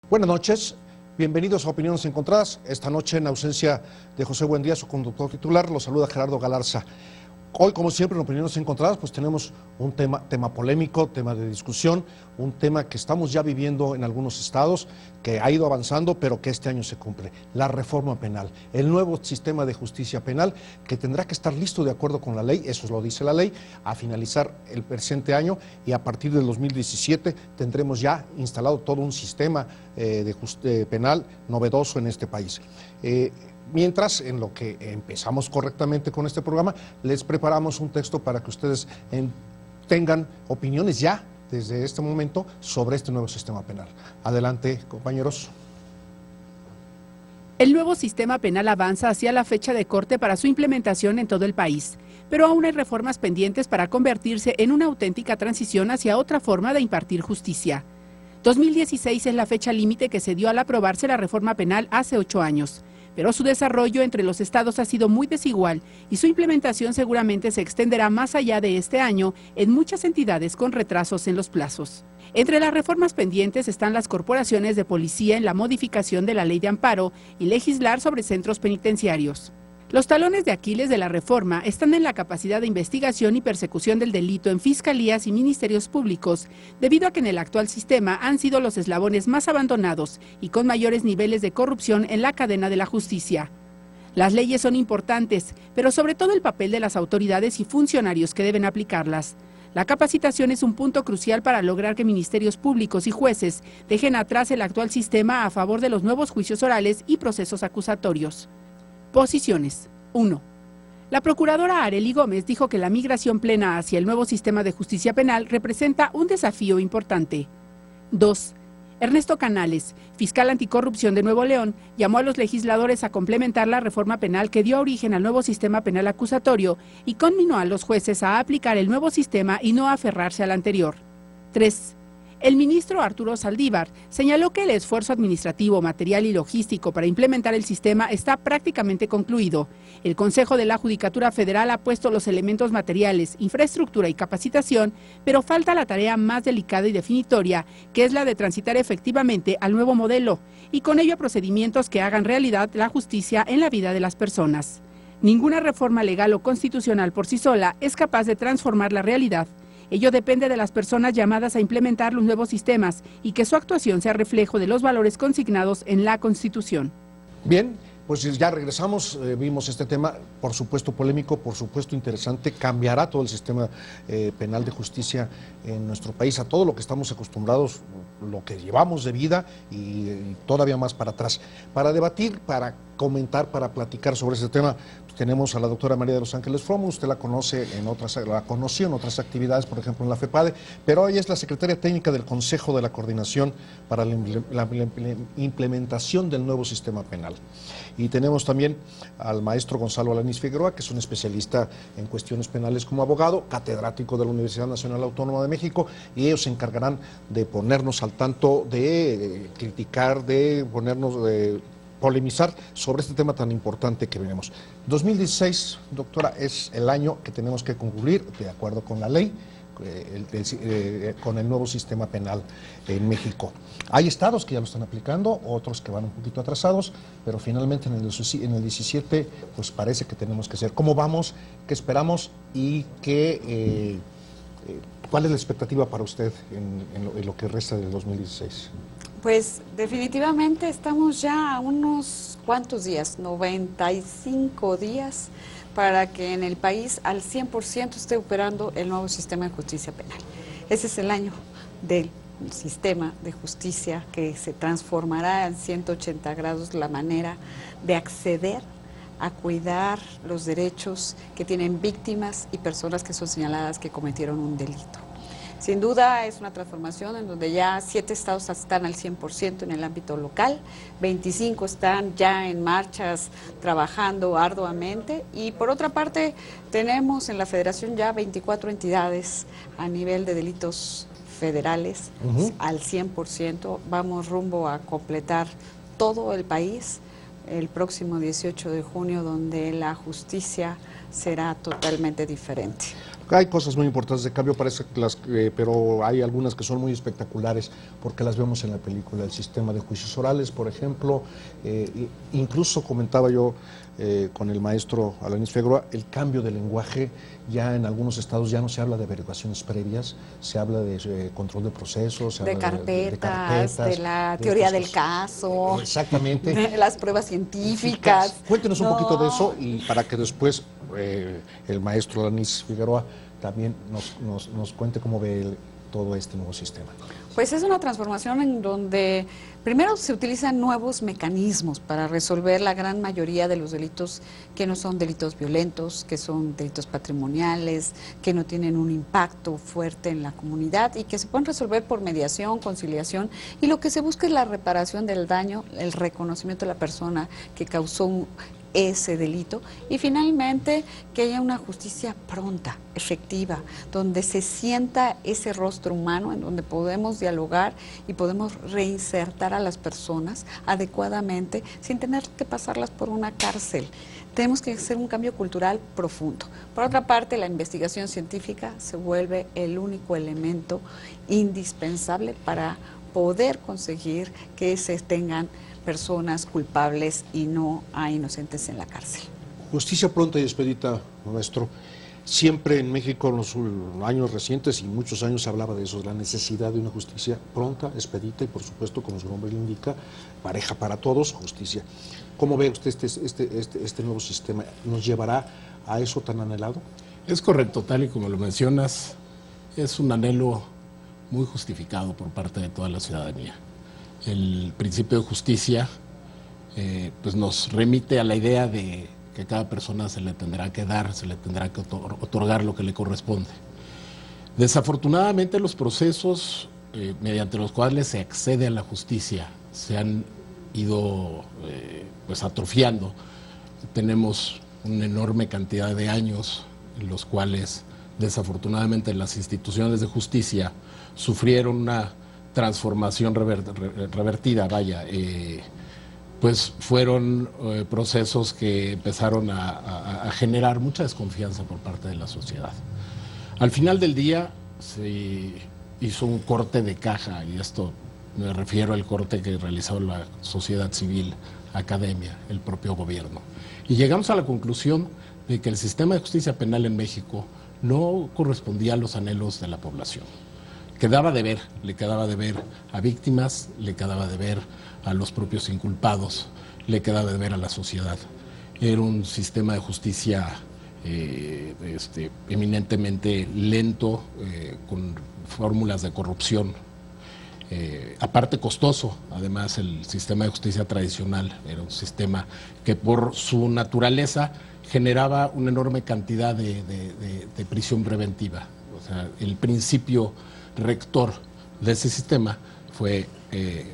Buenas noches, bienvenidos a Opiniones Encontradas. Esta noche, en ausencia de José Buendía, su conductor titular, lo saluda Gerardo Galarza. Hoy, como siempre, en Opiniones Encontradas, pues tenemos un tema polémico, tema de discusión, un tema que estamos ya viviendo en algunos estados, que ha ido avanzando, pero que este año se cumple. La reforma penal, el nuevo sistema de justicia penal, que tendrá que estar listo de acuerdo con la ley, eso lo dice la ley, a finalizar el presente año, y a partir del 2017 tendremos ya instalado todo un sistema penal novedoso en este país. Mientras, en lo que empezamos correctamente con este programa, les preparamos un texto para que ustedes tengan opiniones ya desde este momento sobre este nuevo sistema penal. Adelante, compañeros. El nuevo sistema penal avanza hacia la fecha de corte para su implementación en todo el país, pero aún hay reformas pendientes para convertirse en una auténtica transición hacia otra forma de impartir justicia. 2016 es la fecha límite que se dio al aprobarse la reforma penal hace 8 años. Pero su desarrollo entre los estados ha sido muy desigual y su implementación seguramente se extenderá más allá de este año en muchas entidades con retrasos en los plazos. Entre las reformas pendientes están las corporaciones de policía en la modificación de la ley de amparo y legislar sobre centros penitenciarios. Los talones de Aquiles de la reforma están en la capacidad de investigación y persecución del delito en fiscalías y ministerios públicos, debido a que en el actual sistema han sido los eslabones más abandonados y con mayores niveles de corrupción en la cadena de la justicia. Las leyes son importantes, pero sobre todo el papel de las autoridades y funcionarios que deben aplicarlas. La capacitación es un punto crucial para lograr que ministerios públicos y jueces dejen atrás el actual sistema a favor de los nuevos juicios orales y procesos acusatorios. Posiciones. 1. La procuradora Arely Gómez dijo que la migración plena hacia el nuevo sistema de justicia penal representa un desafío importante. 2. Ernesto Canales, fiscal anticorrupción de Nuevo León, llamó a los legisladores a complementar la reforma penal que dio origen al nuevo sistema penal acusatorio y conminó a los jueces a aplicar el nuevo sistema y no a aferrarse al anterior. 3. El ministro Arturo Saldívar señaló que el esfuerzo administrativo, material y logístico para implementar el sistema está prácticamente concluido. El Consejo de la Judicatura Federal ha puesto los elementos materiales, infraestructura y capacitación, pero falta la tarea más delicada y definitoria, que es la de transitar efectivamente al nuevo modelo, y con ello procedimientos que hagan realidad la justicia en la vida de las personas. Ninguna reforma legal o constitucional por sí sola es capaz de transformar la realidad. Ello depende de las personas llamadas a implementar los nuevos sistemas y que su actuación sea reflejo de los valores consignados en la Constitución. Bien, pues ya regresamos, vimos este tema, por supuesto polémico, por supuesto interesante, cambiará todo el sistema penal de justicia en nuestro país, a todo lo que estamos acostumbrados, lo que llevamos de vida y todavía más para atrás. Para debatir, para comentar, para platicar sobre este tema, tenemos a la doctora María de los Ángeles Fromo. Usted la conoce la conoció en otras actividades, por ejemplo en la FEPADE, pero hoy es la secretaria técnica del Consejo de la Coordinación para la implementación del nuevo sistema penal. Y tenemos también al maestro Gonzalo Alanis Figueroa, que es un especialista en cuestiones penales como abogado, catedrático de la Universidad Nacional Autónoma de México, y ellos se encargarán de ponernos al tanto, de criticar, de ponernos polemizar sobre este tema tan importante que venimos. 2016, doctora, es el año que tenemos que concluir, de acuerdo con la ley, con el nuevo sistema penal en México. Hay estados que ya lo están aplicando, otros que van un poquito atrasados, pero finalmente en el 17 pues parece que tenemos que ser. ¿Cómo vamos? ¿Qué esperamos? ¿Y cuál es la expectativa para usted en lo que resta del 2016? Pues definitivamente estamos ya a unos cuantos días, 95 días, para que en el país al 100% esté operando el nuevo sistema de justicia penal. Ese es el año del sistema de justicia que se transformará en 180 grados la manera de acceder a cuidar los derechos que tienen víctimas y personas que son señaladas que cometieron un delito. Sin duda es una transformación en donde ya 7 estados están al 100% en el ámbito local, 25 están ya en marchas trabajando arduamente y por otra parte tenemos en la federación ya 24 entidades a nivel de delitos federales al 100%, vamos rumbo a completar todo el país el próximo 18 de junio donde la justicia será totalmente diferente. Hay cosas muy importantes de cambio, parece que pero hay algunas que son muy espectaculares porque las vemos en la película. El sistema de juicios orales, por ejemplo, incluso comentaba yo con el maestro Alanis Figueroa, el cambio de lenguaje. Ya en algunos estados ya no se habla de averiguaciones previas, se habla de control de procesos, se de habla carpetas, de la teoría del caso, exactamente, de las pruebas científicas. Cuéntenos un poquito de eso y para que después el maestro Alanis Figueroa también nos cuente cómo ve todo este nuevo sistema. Pues es una transformación en donde primero se utilizan nuevos mecanismos para resolver la gran mayoría de los delitos que no son delitos violentos, que son delitos patrimoniales, que no tienen un impacto fuerte en la comunidad y que se pueden resolver por mediación, conciliación, y lo que se busca es la reparación del daño, el reconocimiento de la persona que causó ese delito y finalmente que haya una justicia pronta, efectiva, donde se sienta ese rostro humano, en donde podemos dialogar y podemos reinsertar a las personas adecuadamente sin tener que pasarlas por una cárcel. Tenemos que hacer un cambio cultural profundo. Por otra parte, la investigación científica se vuelve el único elemento indispensable para poder conseguir que se tengan personas culpables y no a inocentes en la cárcel. Justicia pronta y expedita, maestro. Siempre en México en los años recientes y muchos años se hablaba de eso, de la necesidad de una justicia pronta, expedita y por supuesto, como su nombre lo indica, pareja para todos, justicia. ¿Cómo ve usted este nuevo sistema? ¿Nos llevará a eso tan anhelado? Es correcto, tal y como lo mencionas, es un anhelo muy justificado por parte de toda la ciudadanía. El principio de justicia pues nos remite a la idea de que a cada persona se le tendrá que dar, se le tendrá que otorgar lo que le corresponde. Desafortunadamente los procesos mediante los cuales se accede a la justicia se han ido pues atrofiando. Tenemos una enorme cantidad de años en los cuales desafortunadamente las instituciones de justicia sufrieron una transformación revertida, pues fueron procesos que empezaron a generar mucha desconfianza por parte de la sociedad. Al final del día se hizo un corte de caja, y esto me refiero al corte que realizó la sociedad civil, academia, el propio gobierno. Y llegamos a la conclusión de que el sistema de justicia penal en México no correspondía a los anhelos de la población. Le quedaba de ver a víctimas, le quedaba de ver a los propios inculpados, le quedaba de ver a la sociedad. Era un sistema de justicia eminentemente lento, con fórmulas de corrupción, aparte costoso. Además, el sistema de justicia tradicional era un sistema que por su naturaleza generaba una enorme cantidad de prisión preventiva. O sea, el principio rector de ese sistema fue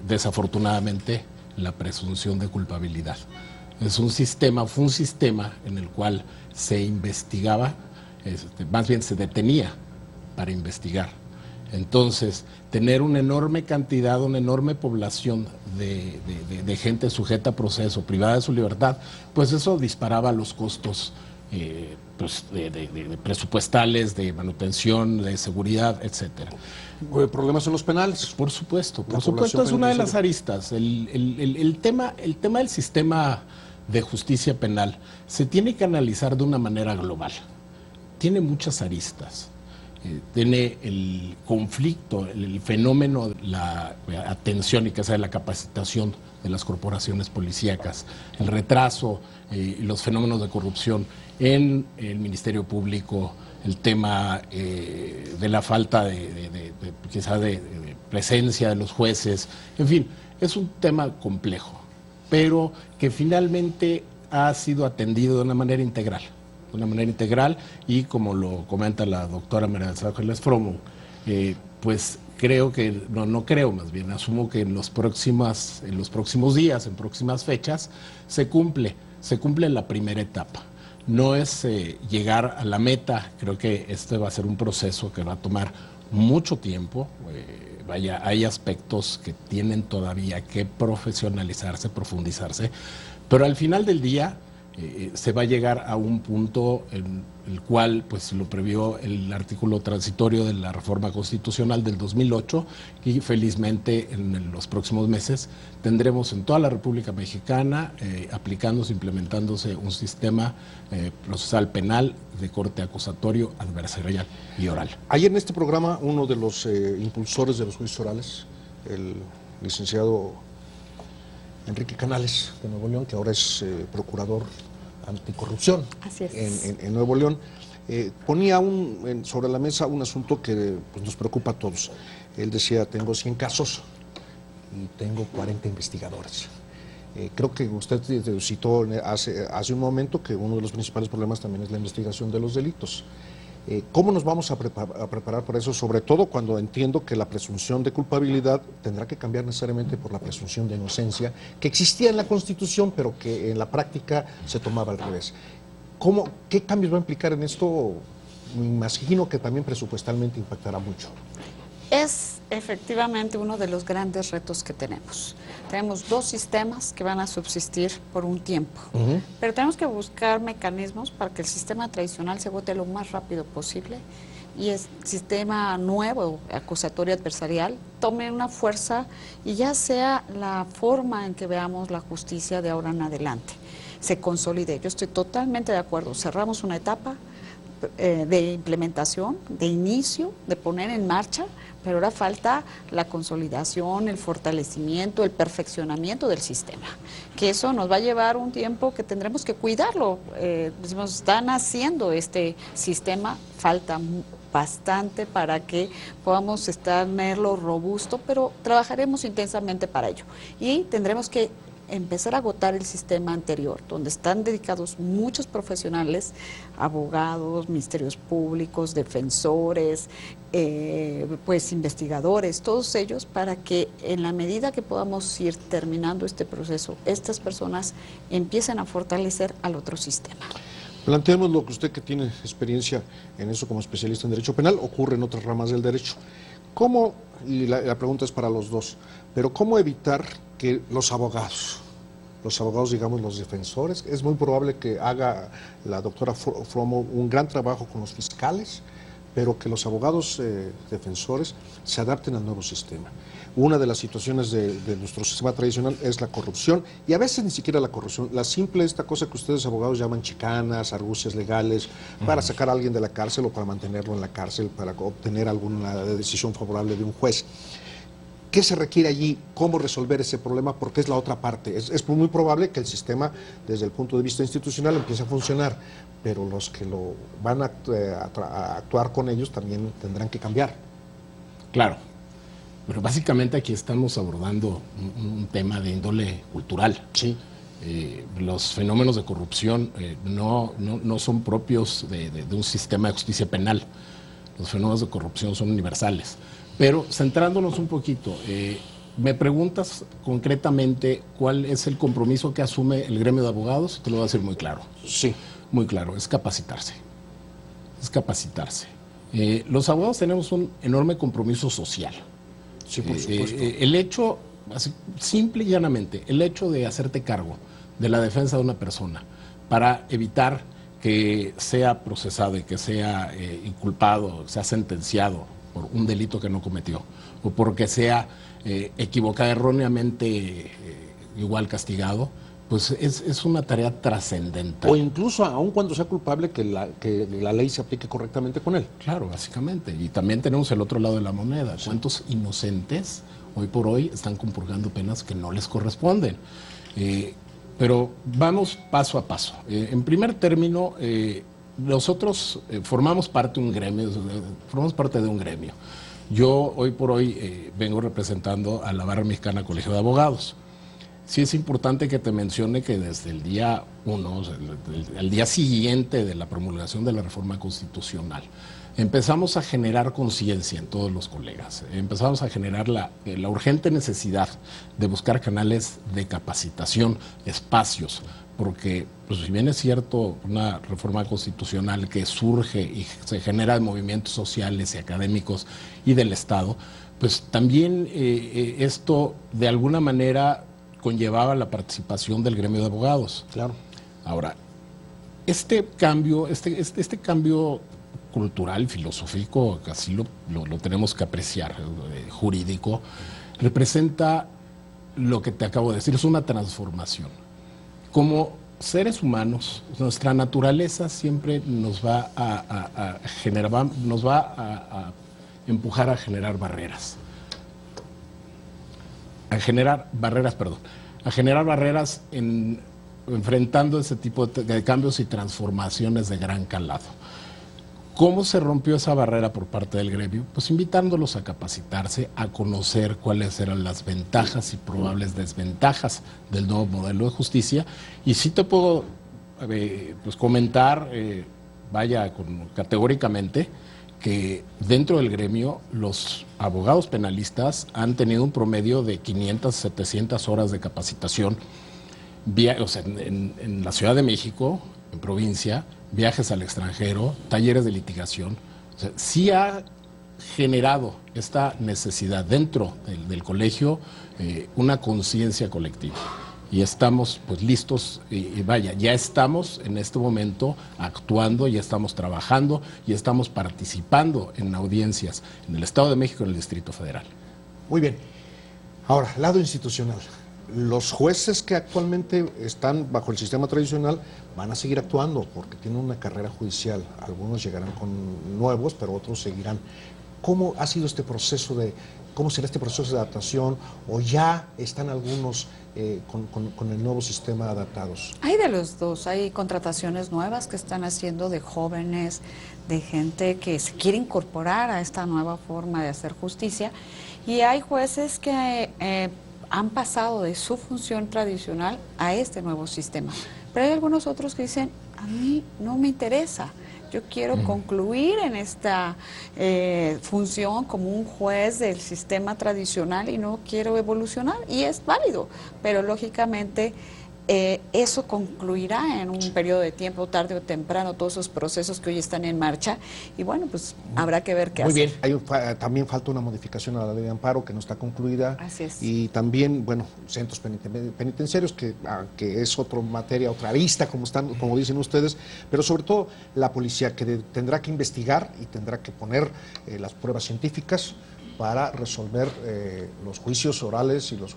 desafortunadamente la presunción de culpabilidad. Fue un sistema en el cual se investigaba, más bien se detenía para investigar. Entonces, tener una enorme cantidad, una enorme población de gente sujeta a proceso, privada de su libertad, pues eso disparaba los costos pues de presupuestales, de manutención, de seguridad, etcétera. ¿Problemas en los penales? Por supuesto, es una de las aristas. El tema del sistema de justicia penal se tiene que analizar de una manera global. Tiene muchas aristas. Tiene el conflicto, el fenómeno, la atención y que sea la capacitación de las corporaciones policíacas, el retraso y los fenómenos de corrupción en el Ministerio Público, el tema de la falta quizá de presencia de los jueces, en fin, es un tema complejo, pero que finalmente ha sido atendido de una manera integral. Y como lo comenta la doctora María del Ángeles Fromo, pues creo que, no creo, más bien asumo que en los próximos días, en próximas fechas, se cumple la primera etapa. No es llegar a la meta, creo que este va a ser un proceso que va a tomar mucho tiempo. Hay aspectos que tienen todavía que profesionalizarse, profundizarse, pero al final del día se va a llegar a un punto en el cual pues lo previó el artículo transitorio de la reforma constitucional del 2008 y felizmente en los próximos meses tendremos en toda la República Mexicana aplicándose, implementándose un sistema procesal penal de corte acusatorio, adversarial y oral. Ayer en este programa uno de los impulsores de los juicios orales, el licenciado Enrique Canales de Nuevo León, que ahora es procurador anticorrupción. Así es. En Nuevo León, ponía sobre la mesa un asunto que pues, nos preocupa a todos. Él decía, tengo 100 casos y tengo 40 investigadores. Creo que usted citó hace un momento que uno de los principales problemas también es la investigación de los delitos. ¿Cómo nos vamos a preparar para eso? Sobre todo cuando entiendo que la presunción de culpabilidad tendrá que cambiar necesariamente por la presunción de inocencia, que existía en la Constitución, pero que en la práctica se tomaba al revés. ¿Qué cambios va a implicar en esto? Me imagino que también presupuestalmente impactará mucho. Es efectivamente uno de los grandes retos que tenemos. Tenemos dos sistemas que van a subsistir por un tiempo, pero tenemos que buscar mecanismos para que el sistema tradicional se agote lo más rápido posible y el sistema nuevo, acusatorio adversarial, tome una fuerza y ya sea la forma en que veamos la justicia de ahora en adelante, se consolide. Yo estoy totalmente de acuerdo, cerramos una etapa de implementación, de inicio, de poner en marcha, pero ahora falta la consolidación, el fortalecimiento, el perfeccionamiento del sistema, que eso nos va a llevar un tiempo que tendremos que cuidarlo. Decimos, están haciendo este sistema, falta bastante para que podamos tenerlo robusto, pero trabajaremos intensamente para ello y tendremos que empezar a agotar el sistema anterior, donde están dedicados muchos profesionales, abogados, ministerios públicos, defensores, pues investigadores, todos ellos, para que en la medida que podamos ir terminando este proceso, estas personas empiecen a fortalecer al otro sistema. Planteemos lo que usted, que tiene experiencia en eso como especialista en derecho penal, ocurre en otras ramas del derecho. ¿Cómo, y la pregunta es para los dos, pero cómo evitar que los abogados, digamos los defensores, es muy probable que haga la doctora Fromo un gran trabajo con los fiscales, pero que los abogados defensores se adapten al nuevo sistema? Una de las situaciones de nuestro sistema tradicional es la corrupción, y a veces ni siquiera la corrupción, esta cosa que ustedes abogados llaman chicanas, argucias legales, para sacar a alguien de la cárcel o para mantenerlo en la cárcel, para obtener alguna decisión favorable de un juez. ¿Qué se requiere allí? ¿Cómo resolver ese problema? Porque es la otra parte. Es muy probable que el sistema, desde el punto de vista institucional, empiece a funcionar, pero los que lo van a actuar con ellos también tendrán que cambiar. Claro, pero básicamente aquí estamos abordando un tema de índole cultural. Sí. Los fenómenos de corrupción no son propios de un sistema de justicia penal. Los fenómenos de corrupción son universales. Pero centrándonos un poquito, me preguntas concretamente cuál es el compromiso que asume el gremio de abogados. Te lo voy a decir muy claro. Sí. Muy claro, es capacitarse. Es capacitarse. Los abogados tenemos un enorme compromiso social. Sí, por supuesto. El hecho, así, simple y llanamente, el hecho de hacerte cargo de la defensa de una persona para evitar que sea procesado y que sea inculpado, sea sentenciado por un delito que no cometió, o porque sea equivocado, erróneamente igual castigado, pues es una tarea trascendental. O incluso, aun cuando sea culpable, que la ley se aplique correctamente con él. Claro, básicamente. Y también tenemos el otro lado de la moneda. Sí. ¿Cuántos inocentes hoy por hoy están compurgando penas que no les corresponden? Pero vamos paso a paso. En primer término, nosotros formamos parte de un gremio. Yo hoy por hoy vengo representando a la Barra Mexicana Colegio de Abogados. Sí es importante que te mencione que desde el día 1, el día siguiente de la promulgación de la reforma constitucional, empezamos a generar conciencia en todos los colegas. Empezamos a generar la urgente necesidad de buscar canales de capacitación, espacios, porque pues, si bien es cierto una reforma constitucional que surge y se genera de movimientos sociales y académicos y del Estado, pues también esto de alguna manera conllevaba la participación del gremio de abogados. Claro. Ahora, Este cambio cultural, filosófico, así lo tenemos que apreciar, jurídico, representa lo que te acabo de decir, es una transformación. Como seres humanos, nuestra naturaleza siempre nos va a empujar a generar barreras. A generar barreras enfrentando ese tipo de cambios y transformaciones de gran calado. ¿Cómo se rompió esa barrera por parte del gremio? Pues invitándolos a capacitarse, a conocer cuáles eran las ventajas y probables desventajas del nuevo modelo de justicia. Y sí te puedo pues comentar, categóricamente, que dentro del gremio los abogados penalistas han tenido un promedio de 500, 700 horas de capacitación en la Ciudad de México, en provincia, viajes al extranjero, talleres de litigación. O sea, sí ha generado esta necesidad dentro del colegio una conciencia colectiva. Y estamos pues listos, ya estamos en este momento actuando, ya estamos trabajando, ya estamos participando en audiencias en el Estado de México y en el Distrito Federal. Muy bien. Ahora, lado institucional. Los jueces que actualmente están bajo el sistema tradicional van a seguir actuando porque tienen una carrera judicial. Algunos llegarán con nuevos, pero otros seguirán. ¿Cómo ha sido este proceso cómo será este proceso de adaptación? ¿O ya están algunos con el nuevo sistema adaptados? Hay de los dos, hay contrataciones nuevas que están haciendo de jóvenes, de gente que se quiere incorporar a esta nueva forma de hacer justicia, y hay jueces que han pasado de su función tradicional a este nuevo sistema. Pero hay algunos otros que dicen, a mí no me interesa, yo quiero concluir en esta función como un juez del sistema tradicional y no quiero evolucionar, y es válido, pero lógicamente eso concluirá en un periodo de tiempo, tarde o temprano, todos esos procesos que hoy están en marcha, y bueno, pues habrá que ver qué hacer. Muy bien, también falta una modificación a la ley de amparo que no está concluida. Así es. Y también, bueno, centros penitenciarios, que es otra materia, otra arista, como dicen ustedes, pero sobre todo la policía, que tendrá que investigar y tendrá que poner las pruebas científicas para resolver los juicios orales y los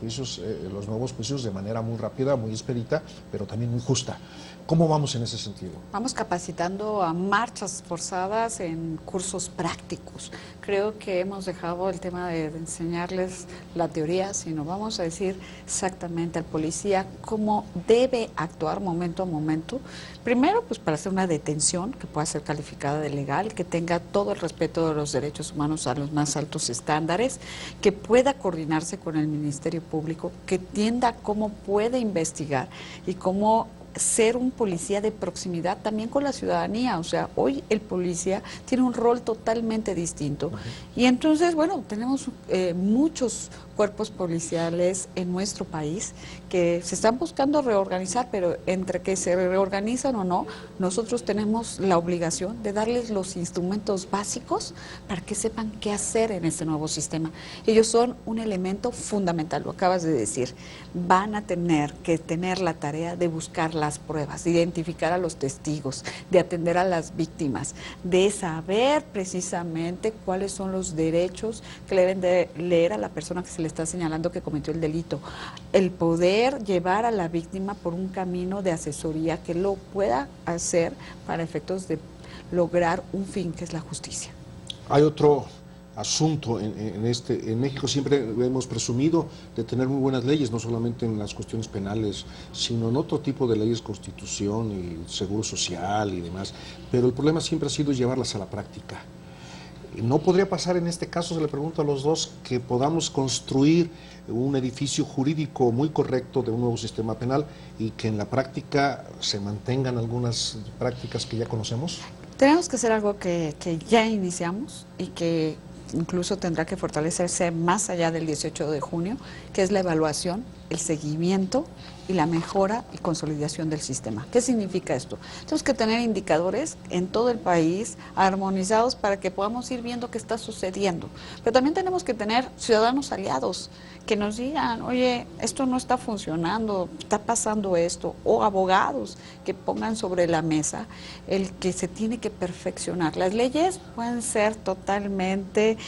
nuevos juicios de manera muy rápida, muy expedita, pero también muy justa. ¿Cómo vamos en ese sentido? Vamos capacitando a marchas forzadas en cursos prácticos. Creo que hemos dejado el tema de enseñarles la teoría, sino vamos a decir exactamente al policía cómo debe actuar momento a momento. Primero, pues para hacer una detención que pueda ser calificada de legal, que tenga todo el respeto de los derechos humanos a los más altos estándares, que pueda coordinarse con el Ministerio Público, que entienda cómo puede investigar y cómo ser un policía de proximidad también con la ciudadanía. O sea, hoy el policía tiene un rol totalmente distinto. Y entonces, bueno, tenemos muchos cuerpos policiales en nuestro país que se están buscando reorganizar, pero entre que se reorganizan o no, nosotros tenemos la obligación de darles los instrumentos básicos para que sepan qué hacer en este nuevo sistema. Ellos son un elemento fundamental, lo acabas de decir. Van a tener que tener la tarea de buscar las pruebas, de identificar a los testigos, de atender a las víctimas, de saber precisamente cuáles son los derechos que le deben de leer a la persona que se le está señalando que cometió el delito, el poder llevar a la víctima por un camino de asesoría que lo pueda hacer para efectos de lograr un fin que es la justicia. Hay otro asunto en México. Siempre hemos presumido de tener muy buenas leyes, no solamente en las cuestiones penales, sino en otro tipo de leyes, constitución y seguro social y demás, pero el problema siempre ha sido llevarlas a la práctica. ¿No podría pasar en este caso, se le pregunto a los dos, que podamos construir un edificio jurídico muy correcto de un nuevo sistema penal y que en la práctica se mantengan algunas prácticas que ya conocemos? Tenemos que hacer algo que ya iniciamos y que incluso tendrá que fortalecerse más allá del 18 de junio, que es la evaluación el seguimiento y la mejora y consolidación del sistema. ¿Qué significa esto? Tenemos que tener indicadores en todo el país armonizados para que podamos ir viendo qué está sucediendo. Pero también tenemos que tener ciudadanos aliados que nos digan, oye, esto no está funcionando, está pasando esto, o abogados que pongan sobre la mesa el que se tiene que perfeccionar. Las leyes pueden ser totalmente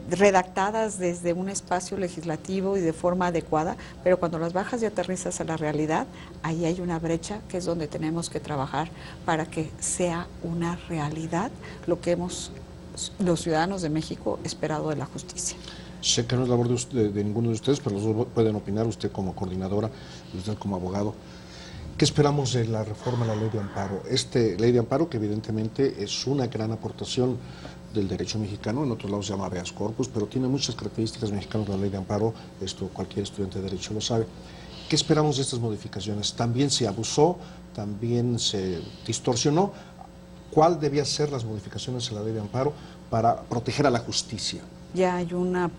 redactadas desde un espacio legislativo y de forma adecuada, pero cuando las bajas y aterrizas a la realidad, ahí hay una brecha que es donde tenemos que trabajar para que sea una realidad lo que hemos, los ciudadanos de México, esperado de la justicia. Sé que no es labor de ninguno de ustedes, pero los dos pueden opinar, usted como coordinadora y usted como abogado. ¿Qué esperamos de la reforma a la ley de amparo? Ley de amparo que evidentemente es una gran aportación del derecho mexicano, en otros lados se llama habeas corpus, pero tiene muchas características mexicanas la ley de amparo, esto cualquier estudiante de derecho lo sabe. ¿Qué esperamos de estas modificaciones? ¿También se abusó? ¿También se distorsionó? ¿Cuál debía ser las modificaciones a la ley de amparo para proteger a la justicia? Ya hay una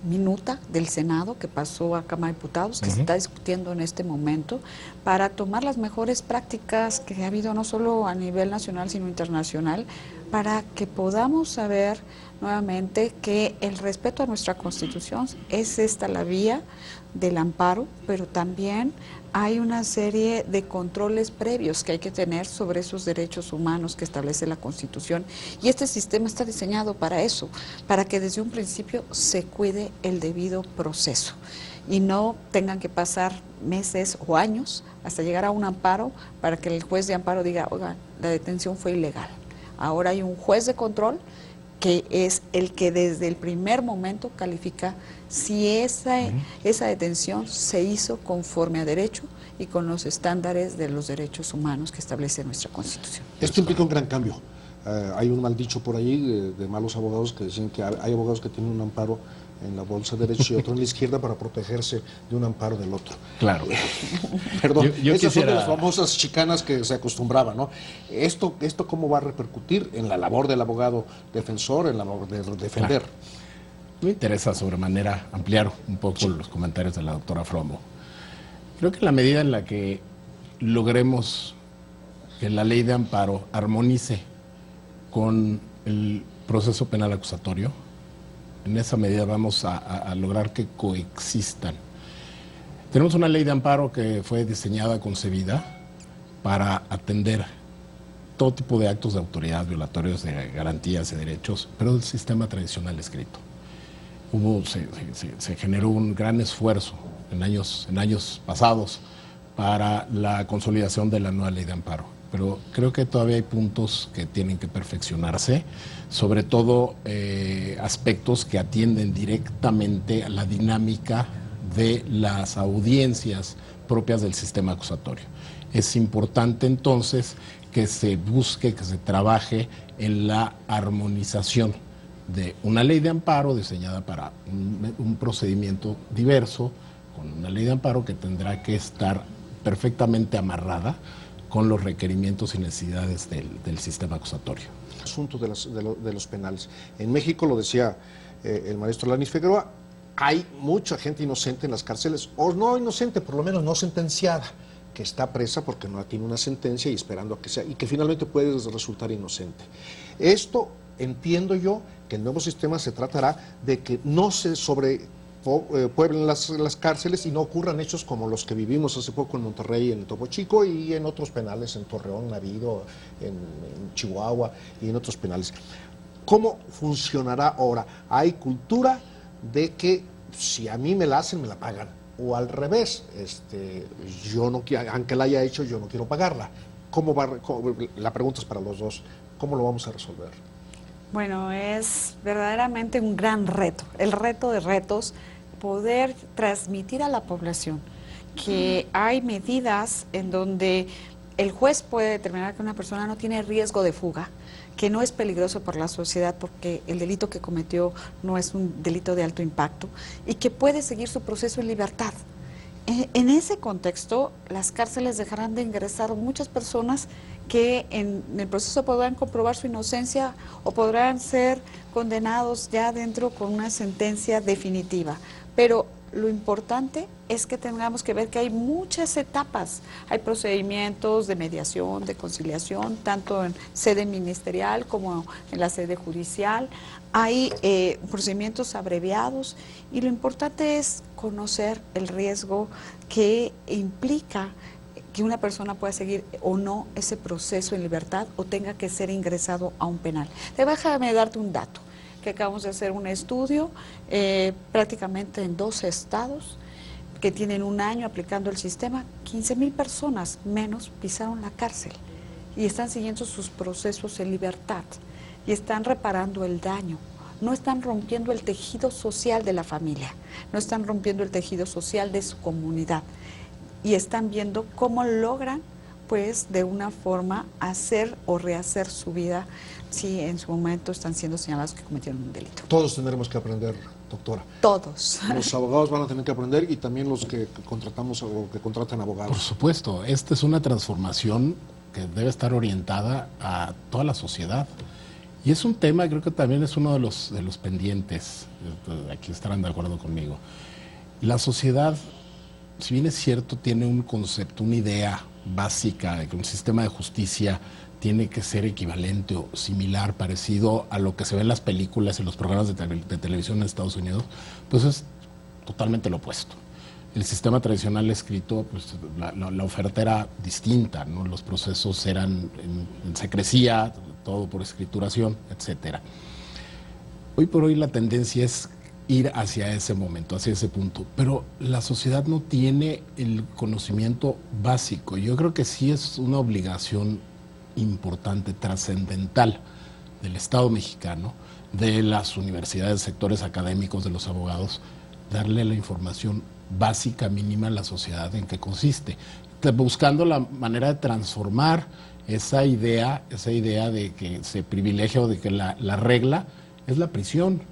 minuta del Senado que pasó a Cámara de Diputados, que se está discutiendo en este momento, para tomar las mejores prácticas que ha habido no solo a nivel nacional, sino internacional, para que podamos saber nuevamente que el respeto a nuestra Constitución es esta la vía del amparo, pero también hay una serie de controles previos que hay que tener sobre esos derechos humanos que establece la Constitución. Y este sistema está diseñado para eso, para que desde un principio se cuide el debido proceso y no tengan que pasar meses o años hasta llegar a un amparo para que el juez de amparo diga, oiga, la detención fue ilegal. Ahora hay un juez de control que es el que desde el primer momento califica si esa detención se hizo conforme a derecho y con los estándares de los derechos humanos que establece nuestra Constitución. Esto implica un gran cambio. Hay un mal dicho por ahí de malos abogados que dicen que hay abogados que tienen un amparo en la bolsa derecha y otro en la izquierda para protegerse de un amparo del otro. Claro. Perdón, yo esas son quisiera... las famosas chicanas que se acostumbraban, ¿no? ¿Esto cómo va a repercutir en la labor del abogado defensor, en la labor de defender? Claro. Me interesa sobremanera ampliar un poco los comentarios de la doctora Fromo. Creo que en la medida en la que logremos que la ley de amparo armonice con el proceso penal acusatorio, en esa medida vamos a lograr que coexistan. Tenemos una ley de amparo que fue diseñada, concebida para atender todo tipo de actos de autoridad violatorios de garantías y derechos, pero del sistema tradicional escrito. Se generó un gran esfuerzo en años pasados para la consolidación de la nueva ley de amparo, pero creo que todavía hay puntos que tienen que perfeccionarse, sobre todo aspectos que atienden directamente a la dinámica de las audiencias propias del sistema acusatorio. Es importante entonces que se busque, que se trabaje en la armonización de una ley de amparo diseñada para un procedimiento diverso, con una ley de amparo que tendrá que estar perfectamente amarrada con los requerimientos y necesidades del sistema acusatorio. Asunto de los penales. En México, lo decía el maestro Lanis Figueroa, hay mucha gente inocente en las cárceles, o no inocente, por lo menos no sentenciada, que está presa porque no tiene una sentencia y esperando a que sea, y que finalmente puede resultar inocente. Esto, entiendo yo, que el nuevo sistema se tratará de que no se pueblen las cárceles y no ocurran hechos como los que vivimos hace poco en Monterrey, en Topo Chico, y en otros penales, en Torreón, Navido, en Chihuahua y en otros penales. ¿Cómo funcionará ahora? ¿Hay cultura de que si a mí me la hacen, me la pagan? O al revés, yo no quiero, aunque la haya hecho, yo no quiero pagarla. La pregunta es para los dos. ¿Cómo lo vamos a resolver? Bueno, es verdaderamente un gran reto, el reto de retos, poder transmitir a la población que hay medidas en donde el juez puede determinar que una persona no tiene riesgo de fuga, que no es peligroso para la sociedad porque el delito que cometió no es un delito de alto impacto y que puede seguir su proceso en libertad. En ese contexto, las cárceles dejarán de ingresar muchas personas que en el proceso podrán comprobar su inocencia o podrán ser condenados ya dentro con una sentencia definitiva. Pero lo importante es que tengamos que ver que hay muchas etapas. Hay procedimientos de mediación, de conciliación, tanto en sede ministerial como en la sede judicial. Hay procedimientos abreviados y lo importante es conocer el riesgo que implica que una persona pueda seguir o no ese proceso en libertad o tenga que ser ingresado a un penal. Déjame darte un dato, que acabamos de hacer un estudio prácticamente en 12 estados que tienen un año aplicando el sistema. 15,000 personas menos pisaron la cárcel y están siguiendo sus procesos en libertad y están reparando el daño. No están rompiendo el tejido social de la familia, no están rompiendo el tejido social de su comunidad y están viendo cómo logran, pues, de una forma hacer o rehacer su vida si en su momento están siendo señalados que cometieron un delito. Todos tendremos que aprender, doctora. Todos. Los abogados van a tener que aprender y también los que contratamos o que contratan abogados. Por supuesto, esta es una transformación que debe estar orientada a toda la sociedad. Y es un tema, creo que también es uno de los pendientes, aquí estarán de acuerdo conmigo. La sociedad, si bien es cierto, tiene un concepto, una idea básica de que un sistema de justicia tiene que ser equivalente o similar, parecido a lo que se ve en las películas y los programas de televisión en Estados Unidos, pues es totalmente lo opuesto. El sistema tradicional escrito, pues la oferta era distinta, ¿no? Los procesos eran en secrecía, todo por escrituración, etcétera. Hoy por hoy la tendencia es ir hacia ese momento, hacia ese punto, pero la sociedad no tiene el conocimiento básico. Yo creo que sí es una obligación importante, trascendental del Estado mexicano, de las universidades, sectores académicos, de los abogados, darle la información básica, mínima a la sociedad en qué consiste, buscando la manera de transformar esa idea de que se privilegia o de que la regla es la prisión.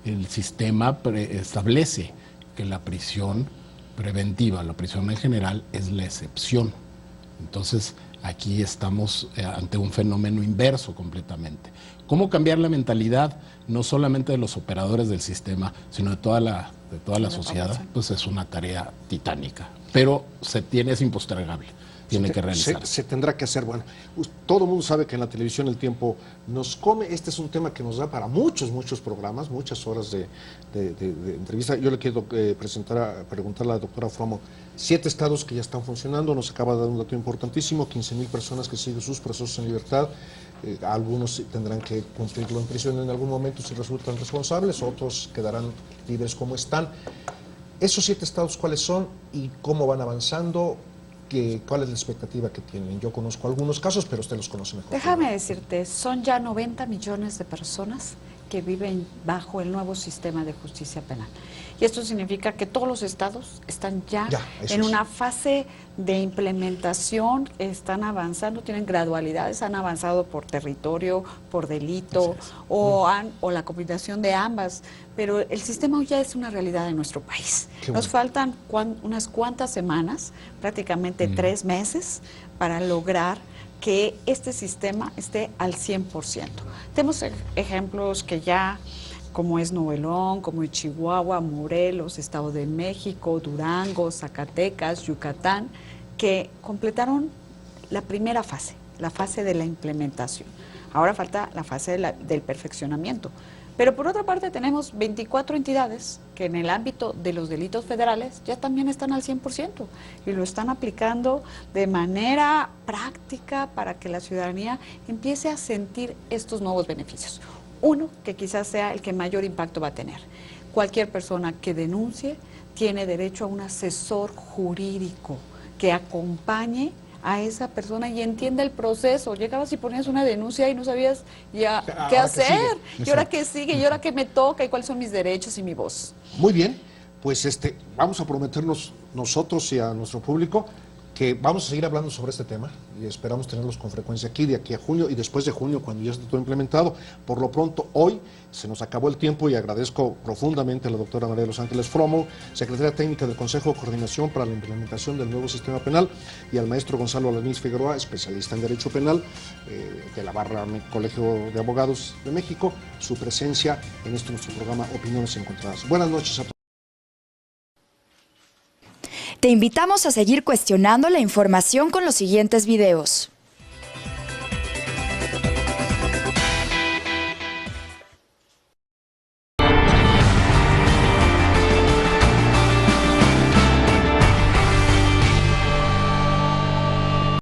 El sistema establece que la prisión preventiva, la prisión en general, es la excepción. Entonces, aquí estamos ante un fenómeno inverso completamente. ¿Cómo cambiar la mentalidad, no solamente de los operadores del sistema, sino de toda la sociedad? Pues es una tarea titánica, pero es impostergable. Tiene que realizarse. Se tendrá que hacer. Bueno, todo el mundo sabe que en la televisión el tiempo nos come. Este es un tema que nos da para muchos programas, muchas horas de entrevista. Yo le quiero preguntarle a la doctora Fromo, 7 estados que ya están funcionando, nos acaba de dar un dato importantísimo, 15,000 personas que siguen sus procesos en libertad. Algunos tendrán que cumplirlo en prisión en algún momento si resultan responsables, otros quedarán libres como están. ¿Esos 7 estados cuáles son y cómo van avanzando? ¿Cuál es la expectativa que tienen? Yo conozco algunos casos, pero usted los conoce mejor. Déjame decirte, son ya 90 millones de personas que viven bajo el nuevo sistema de justicia penal. Y esto significa que todos los estados están ya en una fase de implementación, están avanzando, tienen gradualidades, han avanzado por territorio, por delito, o la combinación de ambas. Pero el sistema hoy ya es una realidad en nuestro país. Nos faltan unas cuantas semanas, prácticamente 3 meses, para lograr que este sistema esté al 100%. Tenemos ejemplos que ya, como es Nuevo León, como es Chihuahua, Morelos, Estado de México, Durango, Zacatecas, Yucatán, que completaron la primera fase, la fase de la implementación. Ahora falta la fase del perfeccionamiento. Pero por otra parte tenemos 24 entidades que en el ámbito de los delitos federales ya también están al 100% y lo están aplicando de manera práctica para que la ciudadanía empiece a sentir estos nuevos beneficios. Uno, que quizás sea el que mayor impacto va a tener. Cualquier persona que denuncie tiene derecho a un asesor jurídico que acompañe a esa persona y entienda el proceso. Llegabas y ponías una denuncia y no sabías ya qué hacer. Y ahora qué sigue, y ahora qué me toca, y cuáles son mis derechos y mi voz. Muy bien, pues vamos a prometernos nosotros y a nuestro público que vamos a seguir hablando sobre este tema y esperamos tenerlos con frecuencia aquí, de aquí a junio y después de junio cuando ya esté todo implementado. Por lo pronto, hoy se nos acabó el tiempo y agradezco profundamente a la doctora María de los Ángeles Fromo, secretaria técnica del Consejo de Coordinación para la Implementación del Nuevo Sistema Penal, y al maestro Gonzalo Alanís Figueroa, especialista en Derecho Penal de la Barra Colegio de Abogados de México, su presencia en nuestro programa Opiniones Encontradas. Buenas noches a todos. Te invitamos a seguir cuestionando la información con los siguientes videos.